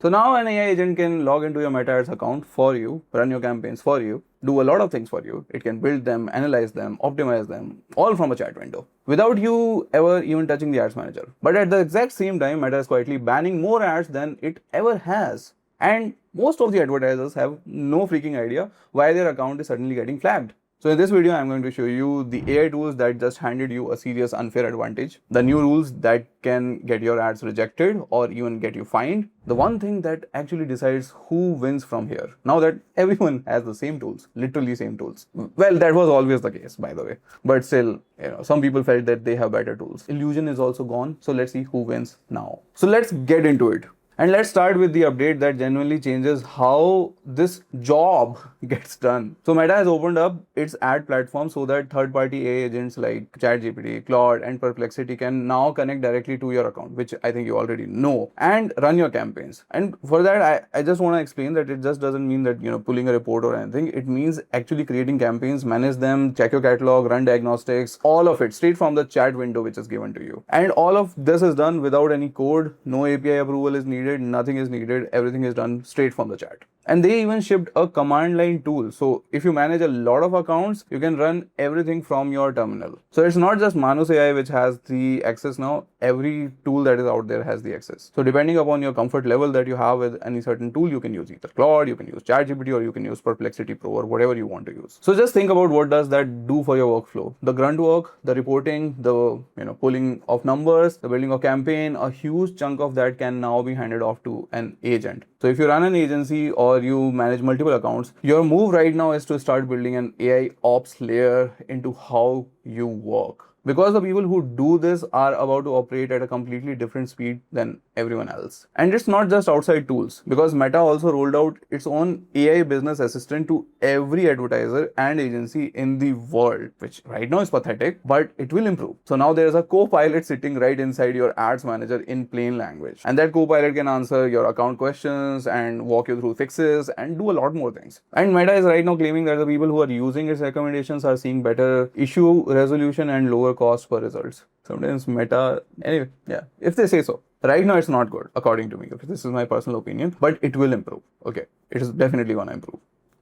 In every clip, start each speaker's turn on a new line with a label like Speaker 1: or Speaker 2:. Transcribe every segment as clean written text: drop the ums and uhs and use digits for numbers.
Speaker 1: So now an AI agent can log into your Meta Ads account for you, run your campaigns for you, do a lot of things for you. It can build them, analyze them, optimize them, all from a chat window, without you ever even touching the ads manager. But at the exact same time, Meta is quietly banning more ads than it ever has. And most of the advertisers have no freaking idea why their account is suddenly getting flagged. So in this video, I'm going to show you the AI tools that just handed you a serious unfair advantage, the new rules that can get your ads rejected or even get you fined, the one thing that actually decides who wins from here. Now that everyone has the same tools, literally same tools. Well, that was always the case, by the way. But still, some people felt that they have better tools. Illusion is also gone. So let's see who wins now. So let's get into it. And let's start with the update that genuinely changes how this job gets done. So Meta has opened up its ad platform so that third-party AI agents like ChatGPT, Claude, and Perplexity can now connect directly to your account, which I think you already know, and run your campaigns. And for that, I just want to explain that it just doesn't mean that, pulling a report or anything. It means actually creating campaigns, manage them, check your catalog, run diagnostics, all of it straight from the chat window which is given to you. And all of this is done without any code, no API approval is needed. Nothing is needed, everything is done straight from the chat. And they even shipped a command line tool. So if you manage a lot of accounts, you can run everything from your terminal. So it's not just Manus AI which has the access now, every tool that is out there has the access. So depending upon your comfort level that you have with any certain tool, you can use either Claude, you can use ChatGPT, or you can use Perplexity Pro, or whatever you want to use. So just think about what does that do for your workflow. The grunt work, the reporting, the pulling of numbers, the building of campaign, a huge chunk of that can now be handed off to an agent. So if you run an agency or you manage multiple accounts, your move right now is to start building an AI ops layer into how you work. Because the people who do this are about to operate at a completely different speed than everyone else. And it's not just outside tools, because Meta also rolled out its own AI business assistant to every advertiser and agency in the world, which right now is pathetic, but it will improve. So now there's a co-pilot sitting right inside your ads manager in plain language. And that co-pilot can answer your account questions and walk you through fixes and do a lot more things. And Meta is right now claiming that the people who are using its recommendations are seeing better issue resolution and lower cost per results. Sometimes Meta, anyway, yeah, if they say so. Right now it's not good, according to me. Okay, this is my personal opinion, but it will improve. Okay, it is definitely gonna improve.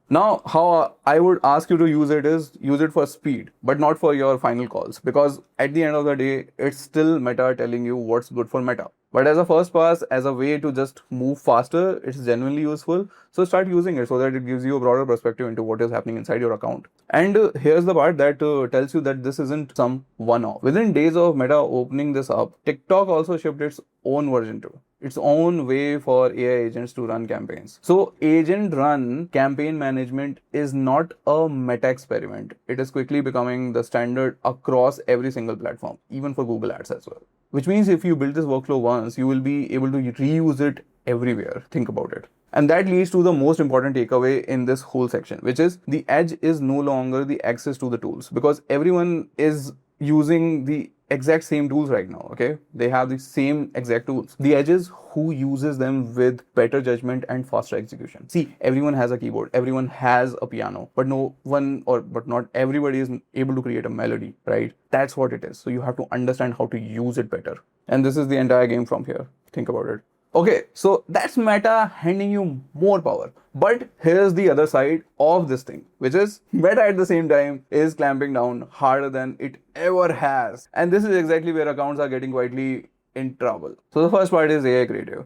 Speaker 1: Now, how I would ask you to use it is use it for speed, but not for your final calls, because at the end of the day, it's still Meta telling you what's good for Meta. But as a first pass, as a way to just move faster, it's genuinely useful. So start using it so that it gives you a broader perspective into what is happening inside your account. And here's the part that tells you that this isn't some one-off. Within days of Meta opening this up, TikTok also shipped its own version too. Its own way for AI agents to run campaigns. So agent run campaign management is not a Meta experiment. It is quickly becoming the standard across every single platform, even for Google Ads as well. Which means if you build this workflow once, you will be able to reuse it everywhere. Think about it. And that leads to the most important takeaway in this whole section, which is the edge is no longer the access to the tools, because everyone is using the exact same tools right now. Okay, they have the same exact tools. The edge is who uses them with better judgment and faster execution. See, everyone has a keyboard, everyone has a piano, but not everybody is able to create a melody, right? That's what it is. So you have to understand how to use it better. And this is the entire game from here. Think about it. Okay, so that's Meta handing you more power. But here's the other side of this thing, which is Meta at the same time is clamping down harder than it ever has. And this is exactly where accounts are getting quietly in trouble. So the first part is AI creative.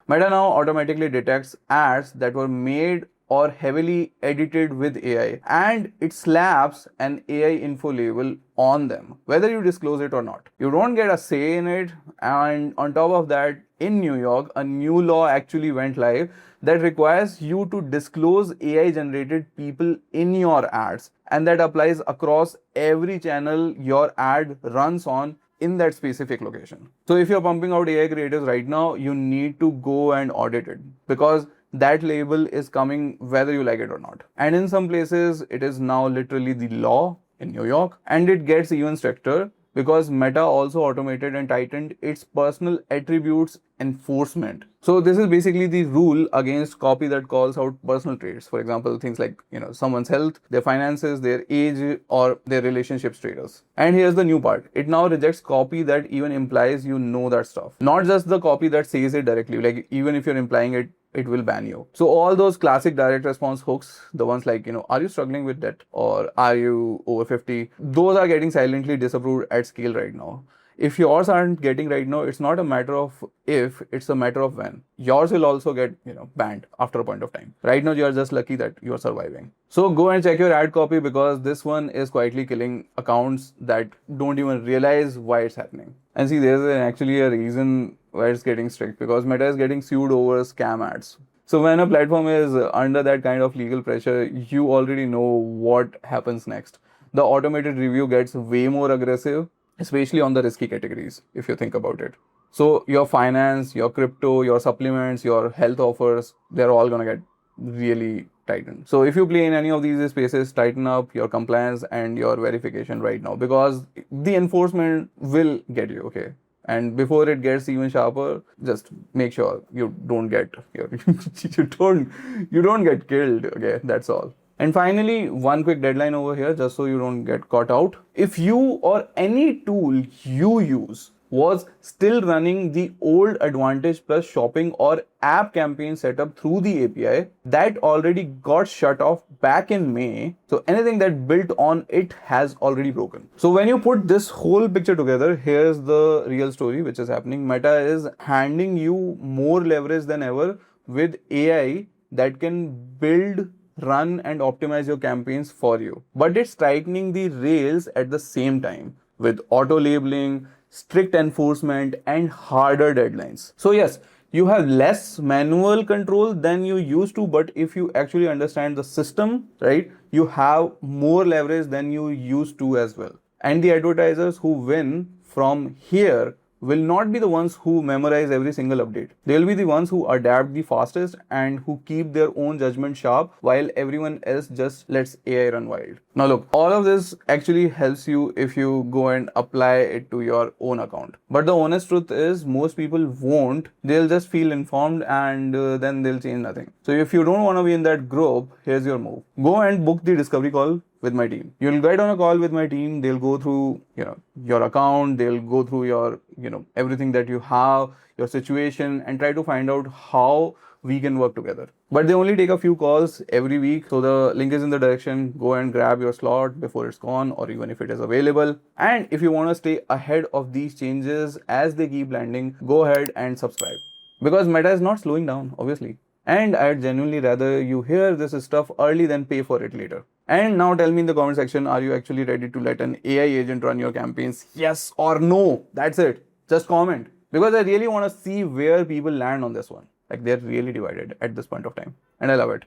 Speaker 1: Meta now automatically detects ads that were made or heavily edited with AI, and it slaps an AI info label on them, whether you disclose it or not. You don't get a say in it, and on top of that, in New York, a new law actually went live that requires you to disclose AI generated people in your ads, and that applies across every channel your ad runs on in that specific location. So if you're pumping out AI creatives right now, you need to go and audit it, because that label is coming whether you like it or not. And in some places, it is now literally the law in New York, and it gets even stricter. because Meta also automated and tightened its personal attributes enforcement. So this is basically the rule against copy that calls out personal traits. For example, things like, someone's health, their finances, their age, or their relationship status. And here's the new part. It now rejects copy that even implies that stuff. Not just the copy that says it directly. Like, even if you're implying it, it will ban you. So all those classic direct response hooks, the ones like, are you struggling with debt, or are you over 50? Those are getting silently disapproved at scale right now. If yours aren't getting right now, it's not a matter of if, it's a matter of when. Yours will also get, banned after a point of time. Right now, you're just lucky that you're surviving. So go and check your ad copy, because this one is quietly killing accounts that don't even realize why it's happening. And see, there's actually a reason why it's getting strict, because Meta is getting sued over scam ads. So when a platform is under that kind of legal pressure, you already know what happens next. The automated review gets way more aggressive, especially on the risky categories, if you think about it. So your finance, your crypto, your supplements, your health offers, they're all gonna get really tightened. So if you play in any of these spaces, tighten up your compliance and your verification right now, because the enforcement will get you, okay? And before it gets even sharper, just make sure you don't get you don't get killed, okay? That's all. And finally, one quick deadline over here, just so you don't get caught out. If you or any tool you use was still running the old Advantage Plus shopping or app campaign setup through the API, that already got shut off back in May. So anything that built on it has already broken. So when you put this whole picture together, here's the real story which is happening. Meta is handing you more leverage than ever with AI that can build, run and optimize your campaigns for you. But it's tightening the rails at the same time with auto labeling, strict enforcement and harder deadlines. So yes, you have less manual control than you used to, but if you actually understand the system, right, you have more leverage than you used to as well. And the advertisers who win from here will not be the ones who memorize every single update. They'll be the ones who adapt the fastest and who keep their own judgment sharp while everyone else just lets AI run wild. Now look, all of this actually helps you if you go and apply it to your own account. But the honest truth is, most people won't. They'll just feel informed and then they'll change nothing. So if you don't want to be in that group, here's your move. Go and book the discovery call with my team. You'll get on a call with my team. They'll go through, your account. They'll go through your, everything that you have, your situation, and try to find out how we can work together. But they only take a few calls every week. So the link is in the direction. Go and grab your slot before it's gone, or even if it is available. And if you want to stay ahead of these changes as they keep landing, go ahead and subscribe. Because Meta is not slowing down, obviously. And I'd genuinely rather you hear this stuff early than pay for it later. And now tell me in the comment section, are you actually ready to let an AI agent run your campaigns? Yes or no? That's it. Just comment. Because I really want to see where people land on this one. Like, they're really divided at this point of time. And I love it.